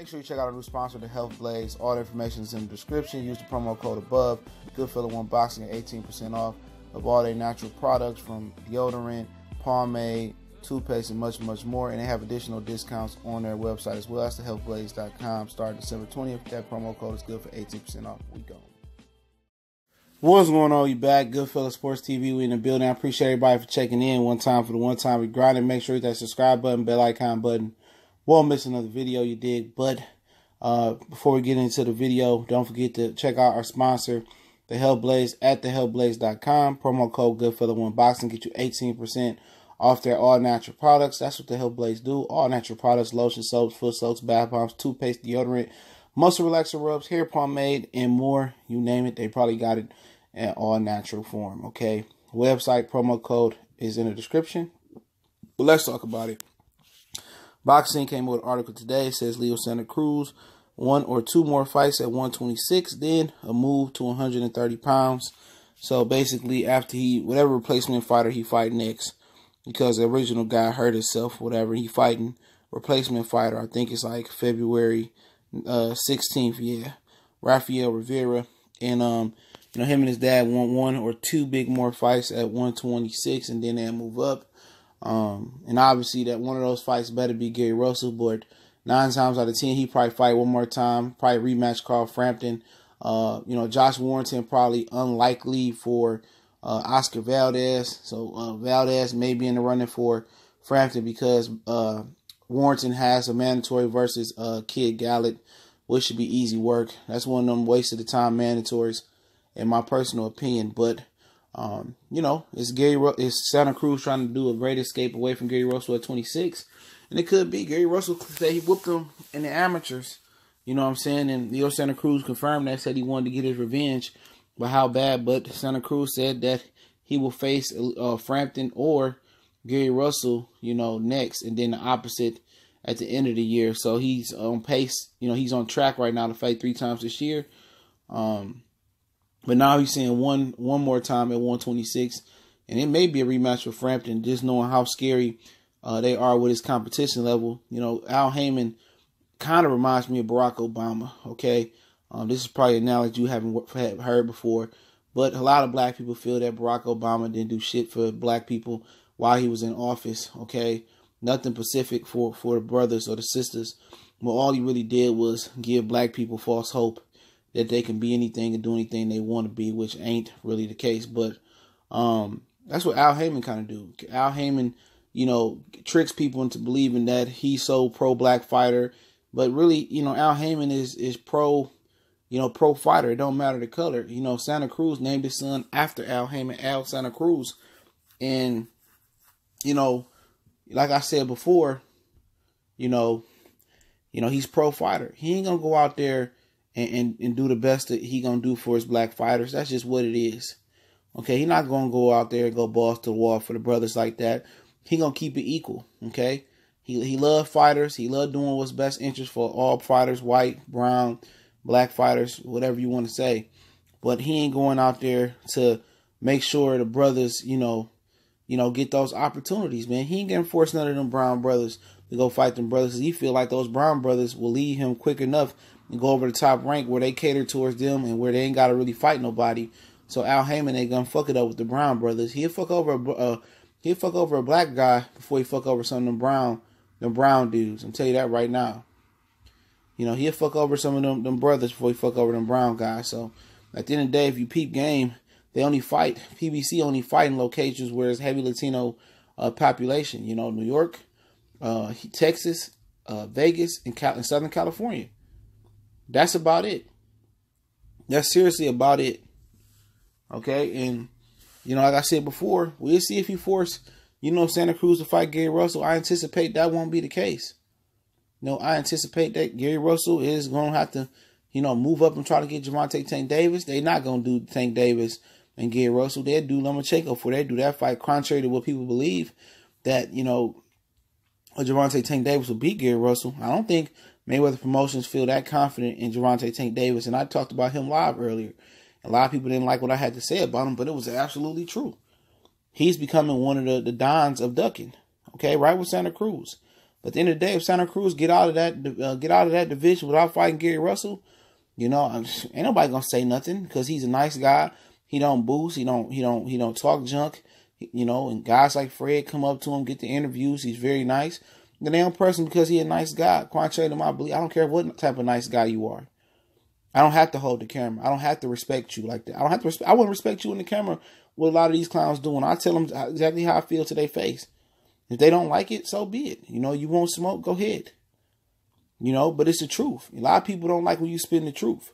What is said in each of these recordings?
Make sure you check out our new sponsor, the Health Blaze. All the information is in the description. Use the promo code above. Goodfella1 Boxing at 18% off of all their natural products from deodorant, pomade, toothpaste, and much, much more. And they have additional discounts on their website as well. That's thehealthblaze.com. Starting December 20th. That promo code is good for 18% off. We go. What's going on? You back? Goodfella Sports TV. We in the building. I appreciate everybody for checking in one time for the one time we grinding. Make sure you hit that subscribe button, bell icon button. Won't miss another video, you dig. But before we get into the video, don't forget to check out our sponsor, The Health Blaze, at thehealthblaze.com. Promo code Goodfella1 Boxing get you 18% off their all natural products. That's what the Health Blaze do. All natural products: lotion, soaps, foot soaps, bath bombs, toothpaste, deodorant, muscle relaxer rubs, hair pomade, and more. You name it, they probably got it in all natural form. Okay, website promo code is in the description. But let's talk about it. Boxing came with an article today. It says Leo Santa Cruz, 1 or 2 more fights at 126, then a move to 130 pounds. So basically, after whatever replacement fighter he fight next, because the original guy hurt himself, whatever, he fighting replacement fighter. I think it's like February 16th, yeah. Rafael Rivera. And him and his dad want 1 or 2 big more fights at 126, and then they'll move up. And obviously that one of those fights better be Gary Russell, but 9 times out of 10 he probably fight one more time, probably rematch Carl Frampton. Josh Warrington probably unlikely for Oscar Valdez, so Valdez may be in the running for Frampton because Warrington has a mandatory versus Kid Gallant, which should be easy work. That's one of them waste of the time mandatories, in my personal opinion. But it's Santa Cruz trying to do a great escape away from Gary Russell at 26. And it could be Gary Russell said he whooped him in the amateurs. You know what I'm saying? And Leo Santa Cruz confirmed that, said he wanted to get his revenge. But how bad? But Santa Cruz said that he will face Frampton or Gary Russell, next. And then the opposite at the end of the year. So he's on pace. He's on track right now to fight 3 times this year. But now he's saying one more time at 126. And it may be a rematch for Frampton, just knowing how scary they are with his competition level. Al Haymon kind of reminds me of Barack Obama, okay? This is probably an analogy you haven't heard before. But a lot of black people feel that Barack Obama didn't do shit for black people while he was in office, okay? Nothing specific for the brothers or the sisters. But all he really did was give black people false hope that they can be anything and do anything they want to be, which ain't really the case. But that's what Al Haymon kind of do. Al Haymon, tricks people into believing that he's so pro-black fighter. But really, Al Haymon is pro fighter. It don't matter the color. Santa Cruz named his son after Al Haymon, Al Santa Cruz. And, like I said before, he's pro fighter. He ain't going to go out there and do the best that he gonna do for his black fighters. That's just what it is. Okay, he not gonna go out there and go balls to the wall for the brothers like that. He gonna keep it equal. Okay, he love fighters. He love doing what's best interest for all fighters, white, brown, black fighters, whatever you want to say. But he ain't going out there to make sure the brothers, get those opportunities, man. He ain't gonna force none of them brown brothers to go fight them brothers. He feel like those brown brothers will leave him quick enough and go over the top rank where they cater towards them and where they ain't got to really fight nobody. So Al Haymon ain't gonna fuck it up with the brown brothers. He'll fuck over a black guy before he fuck over some of them brown dudes. I'm telling you that right now. He'll fuck over some of them brothers before he fuck over them brown guys. So at the end of the day, if you peep game, they only fight. PBC only fight in locations where it's heavy Latino population. New York, Texas, Vegas, and Southern California. That's about it. That's seriously about it. Okay, and like I said before, we'll see if he force Santa Cruz to fight Gary Russell. I anticipate that won't be the case. I anticipate that Gary Russell is gonna have to move up and try to get Gervonta Tank Davis. They're not gonna do Tank Davis and Gary Russell. They'll do Lomachenko before they do that fight, contrary to what people believe that Gervonta Tank Davis will beat Gary Russell. I don't think Mayweather Promotions feel that confident in Gervonta Tank Davis, and I talked about him live earlier. A lot of people didn't like what I had to say about him, but it was absolutely true. He's becoming one of the dons of ducking, okay, right with Santa Cruz. But at the end of the day, if Santa Cruz get out of that division without fighting Gary Russell, you know, ain't nobody gonna say nothing because he's a nice guy. He don't boost. He don't talk junk. You know, and guys like Fred come up to him, get the interviews. He's very nice. The damn person because he's a nice guy. Contrary to my belief, I don't care what type of nice guy you are. I don't have to hold the camera. I don't have to respect you like that. I wouldn't respect you in the camera. What a lot of these clowns doing. I tell them exactly how I feel to their face. If they don't like it, so be it. You know, you won't smoke, go ahead. You know, but it's the truth. A lot of people don't like when you spin the truth.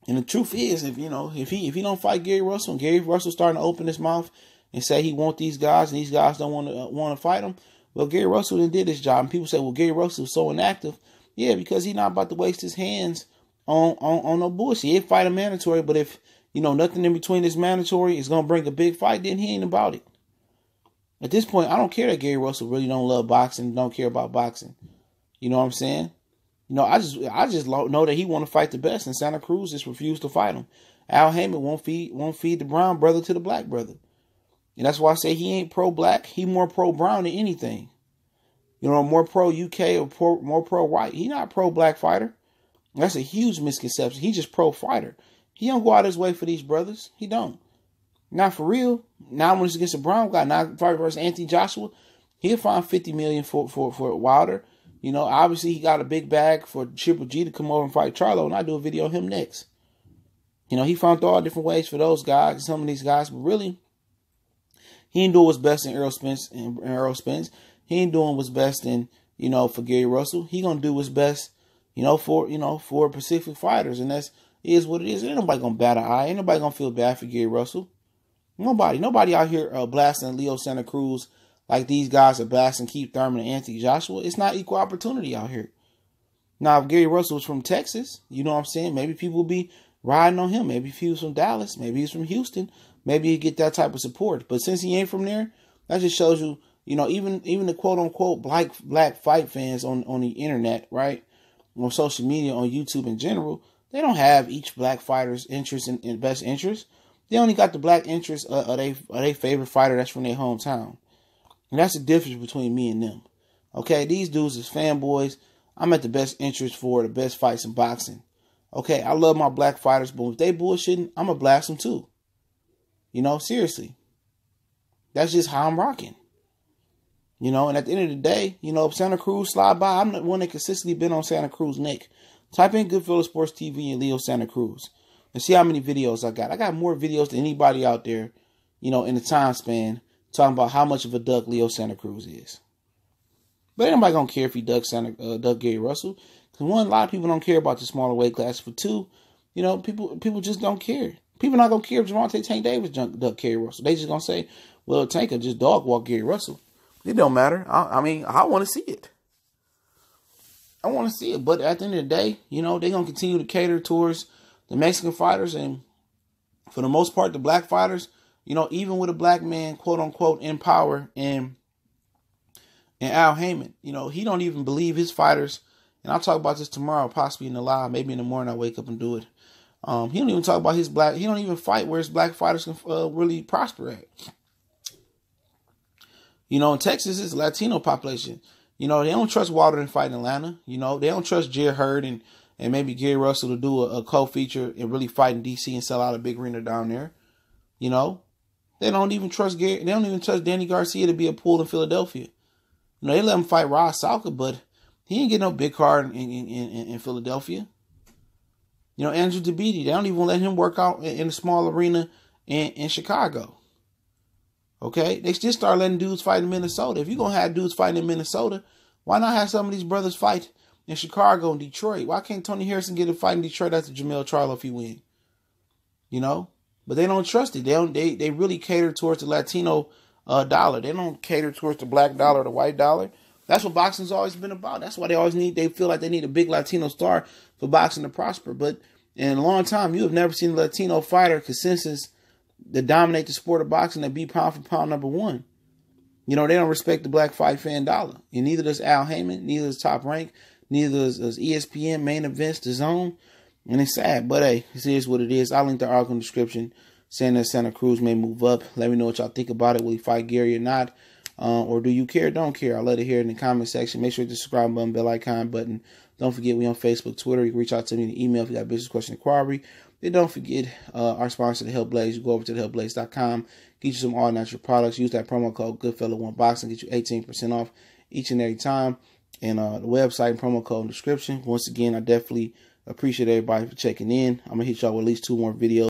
And the truth is, if he don't fight Gary Russell, and Gary Russell starting to open his mouth and say he want these guys, and these guys don't want to fight him, well, Gary Russell then did his job. And people say, well, Gary Russell is so inactive. Yeah, because he's not about to waste his hands on no bullshit. He'll fight a mandatory, but if, you know, nothing in between this mandatory is going to bring a big fight, then he ain't about it. At this point, I don't care that Gary Russell really don't love boxing, don't care about boxing. You know what I'm saying? You know, I just know that he want to fight the best, and Santa Cruz just refused to fight him. Al Haymon won't feed the brown brother to the black brother. And that's why I say he ain't pro-black. He more pro-brown than anything. You know, more pro-UK or more pro-white. He not pro-black fighter. That's a huge misconception. He just pro-fighter. He don't go out his way for these brothers. He don't. Not for real. Now when it's against a brown guy, not fight versus Anthony Joshua, he'll find $50 million for Wilder. You know, obviously he got a big bag for Triple G to come over and fight Charlo, and I'll do a video on him next. You know, he found all different ways for those guys, some of these guys, but really, he ain't doing what's best in Errol Spence. He ain't doing what's best in, you know, for Gary Russell. He gonna do what's best, for Pacific fighters, and that's is what it is. Ain't nobody gonna bat an eye. Ain't nobody gonna feel bad for Gary Russell. Nobody out here blasting Leo Santa Cruz like these guys are blasting Keith Thurman and Anthony Joshua. It's not equal opportunity out here. Now, if Gary Russell was from Texas, you know what I'm saying? Maybe people would be riding on him. Maybe if he was from Dallas, maybe he's from Houston, maybe he'd get that type of support. But since he ain't from there, that just shows you, you know, even the quote unquote black fight fans on the internet, right? On social media, on YouTube in general, they don't have each black fighter's interest in best interest. They only got the black interest of their favorite fighter that's from their hometown. And that's the difference between me and them. Okay, these dudes is fanboys. I'm at the best interest for the best fights in boxing. Okay, I love my black fighters, but if they bullshitting, I'm going to blast them too. You know, seriously. That's just how I'm rocking. You know, and at the end of the day, you know, if Santa Cruz slide by, I'm the one that consistently been on Santa Cruz neck. Type in Goodfellas Sports TV and Leo Santa Cruz and see how many videos I got. I got more videos than anybody out there, you know, in the time span, talking about how much of a duck Leo Santa Cruz is. But ain't nobody gonna care if he duck Gary Russell. Because one, a lot of people don't care about the smaller weight class. For two, you know, people just don't care. People not gonna care if Gervonta Tank Davis duck Gary Russell. They just gonna say, well, Tank will just dog walk Gary Russell. It don't matter. I mean, I want to see it. I want to see it. But at the end of the day, you know, they're gonna continue to cater towards the Mexican fighters, and for the most part, the black fighters. You know, even with a black man, quote unquote, in power, and Al Haymon, you know, he don't even believe his fighters. And I'll talk about this tomorrow, possibly in the live, maybe in the morning. I wake up and do it. He don't even talk about his black. He don't even fight where his black fighters can really prosper at. You know, in Texas, it's a Latino population. You know, they don't trust Wilder to fight in Atlanta. You know, they don't trust Jer Hurd and maybe Gary Russell to do a co-feature and really fight in D.C. and sell out a big arena down there. You know. They don't even trust Gary. They don't even trust Danny Garcia to be a pool in Philadelphia. You know, they let him fight Ross Salka, but he ain't get no big card in Philadelphia. You know, Andrew DeBeatty, they don't even let him work out in a small arena in Chicago. Okay? They just start letting dudes fight in Minnesota. If you're going to have dudes fighting in Minnesota, why not have some of these brothers fight in Chicago and Detroit? Why can't Tony Harrison get a fight in Detroit after Jamel Charlo if he win? You know? But they don't trust it. They really cater towards the Latino dollar. They don't cater towards the black dollar or the white dollar. That's what boxing's always been about. That's why they feel like they need a big Latino star for boxing to prosper. But in a long time, you have never seen a Latino fighter consensus that dominate the sport of boxing that be pound for pound number one. You know, they don't respect the black fight fan dollar. And neither does Al Haymon, neither does Top Rank, neither does ESPN, Main Events, The Zone. And it's sad, but hey, this is what it is. I'll link the article in the description saying that Santa Cruz may move up. Let me know what y'all think about it. Will he fight Gary or not? Or do you care? Don't care? I'll let it hear in the comment section. Make sure to subscribe button, bell icon button. Don't forget we on Facebook, Twitter. You can reach out to me in the email if you got business question inquiry. Then don't forget our sponsor, the Health Blaze. You go over to thehealthblaze.com, get you some all natural products. Use that promo code Goodfellow1Boxing, get you 18% off each and every time. And the website and promo code in the description. Once again, I definitely appreciate everybody for checking in. I'm gonna hit y'all with at least 2 more videos.